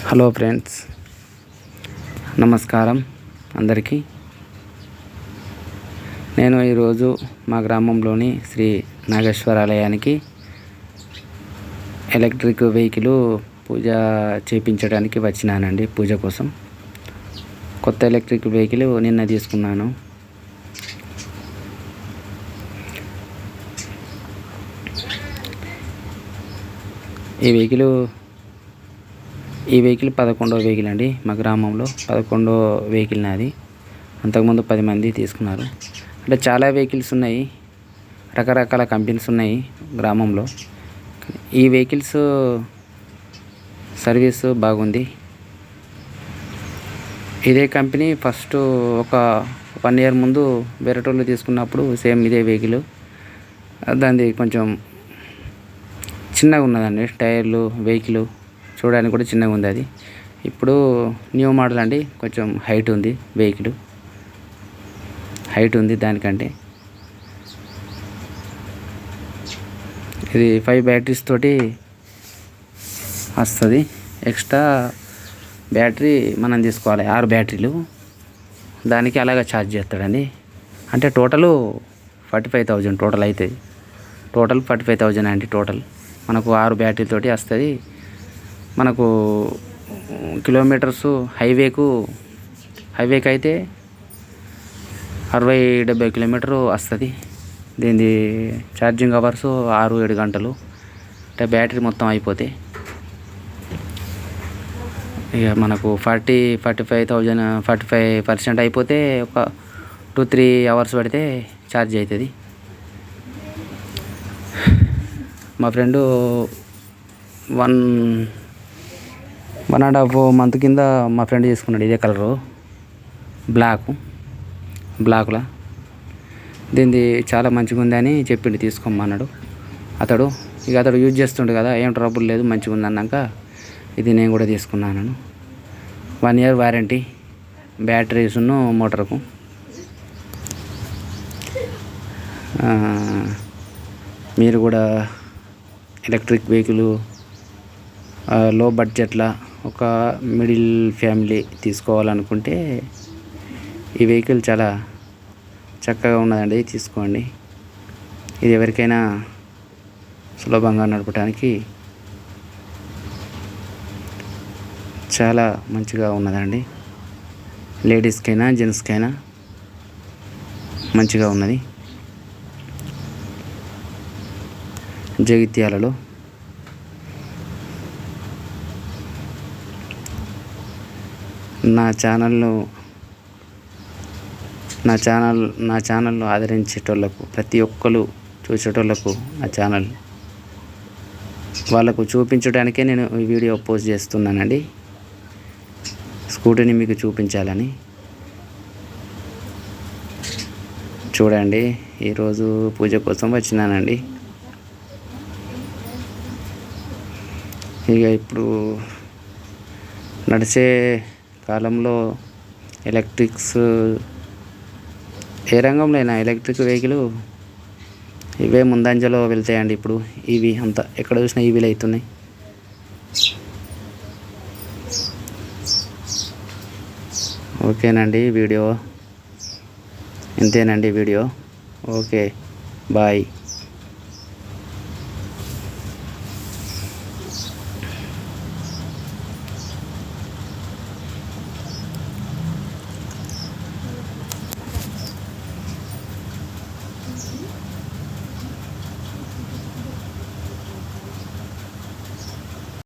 Hello friends, నమస్కారం అందరికీ. నేను ఈరోజు మా గ్రామంలోని శ్రీ నాగేశ్వరాలయానికి ఎలక్ట్రిక్ వెహికల్ పూజ చేయించడానికి వచ్చినానండి. పూజ కోసం కొత్త ఎలక్ట్రిక్ వెహికల్ నిన్న తీసుకున్నాను. ఈ వెహికల్ 11వ వెహికల్ అండి. మా గ్రామంలో 11వ వెహికల్ నాది. అంతకుముందు 10 మంది తీసుకున్నారు. అంటే చాలా వెహికల్స్ ఉన్నాయి, రకరకాల కంపెనీస్ ఉన్నాయి గ్రామంలో. ఈ వెహికల్స్ సర్వీస్ బాగుంది. ఇదే కంపెనీ ఫస్ట్ ఒక 1 year ముందు వేరేటోళ్ళు తీసుకున్నప్పుడు సేమ్ ఇదే వెహికల్, దానిది కొంచెం చిన్నగా ఉన్నదండి. టైర్లు వెహికల్ చూడడానికి కూడా చిన్నగా ఉంది. అది ఇప్పుడు న్యూ మోడల్ అండి. కొంచెం హైట్ ఉంది, వెహికల్ హైట్ ఉంది దానికంటే. ఇది 5 బ్యాటరీస్ తోటి వస్తుంది. ఎక్స్ట్రా బ్యాటరీ మనం తీసుకోవాలి, 6 బ్యాటరీలు. దానికి అలాగా ఛార్జ్ చేస్తాడండి. అంటే టోటల్ 45,000 టోటల్ అవుతుంది. టోటల్ 45,000 అండి. టోటల్ మనకు 6 బ్యాటరీలతోటి వస్తుంది. మనకు కిలోమీటర్స్ హైవేకి అయితే 60-70 కిలోమీటరు వస్తుంది. దీని ఛార్జింగ్ అవర్స్ 6-7 గంటలు. అంటే బ్యాటరీ మొత్తం అయిపోతే ఇక మనకు 45% అయిపోతే ఒక 2-3 అవర్స్ పడితే ఛార్జ్ అవుతుంది. మా ఫ్రెండు 1.5 month కింద మా ఫ్రెండ్ తీసుకున్నాడు. ఇదే కలరు బ్లాక్లో. దీనిది చాలా మంచిగా ఉంది అని చెప్పిండు, తీసుకోమన్నాడు అతడు. అతడు యూజ్ చేస్తుండే కదా, ఏం ట్రబుల్ లేదు, మంచిగా ఉంది అన్నాక ఇది నేను కూడా తీసుకున్నాను. 1 year వారంటీ బ్యాటరీస్ను మోటార్కు. మీరు కూడా ఎలక్ట్రిక్ వెహికల్ లో బడ్జెట్లో ఒక మిడిల్ ఫ్యామిలీ తీసుకోవాలనుకుంటే ఈ వెహికల్ చాలా చక్కగా ఉన్నదండి, తీసుకోండి. ఇది ఎవరికైనా సులభంగా నడపడానికి చాలా మంచిగా ఉన్నదండి. లేడీస్కైనా జెంట్స్కైనా మంచిగా ఉన్నది. జగిత్యాలలో నా ఛానల్ను ఆదరించేటోళ్ళకు, ప్రతి ఒక్కరు చూసేటోళ్ళకు నా ఛానల్ వాళ్ళకు చూపించడానికే నేను ఈ వీడియో పోస్ట్ చేస్తున్నానండి. స్కూటీని మీకు చూపించాలని. చూడండి, ఈరోజు పూజ కోసం వచ్చినానండి. ఇక ఇప్పుడు నడిచే కాలంలో ఎలక్ట్రిక్స్ ఏ రంగంలో అయినా ఎలక్ట్రిక్ వెహికల్ ఇవే ముందంజలో వెళ్తాయండి. ఇప్పుడు ఇవి అంతా ఎక్కడ చూసినా ఈవీలు అవుతున్నాయి. ఓకేనండి, వీడియో ఇంతేనండి. Video okay, bye.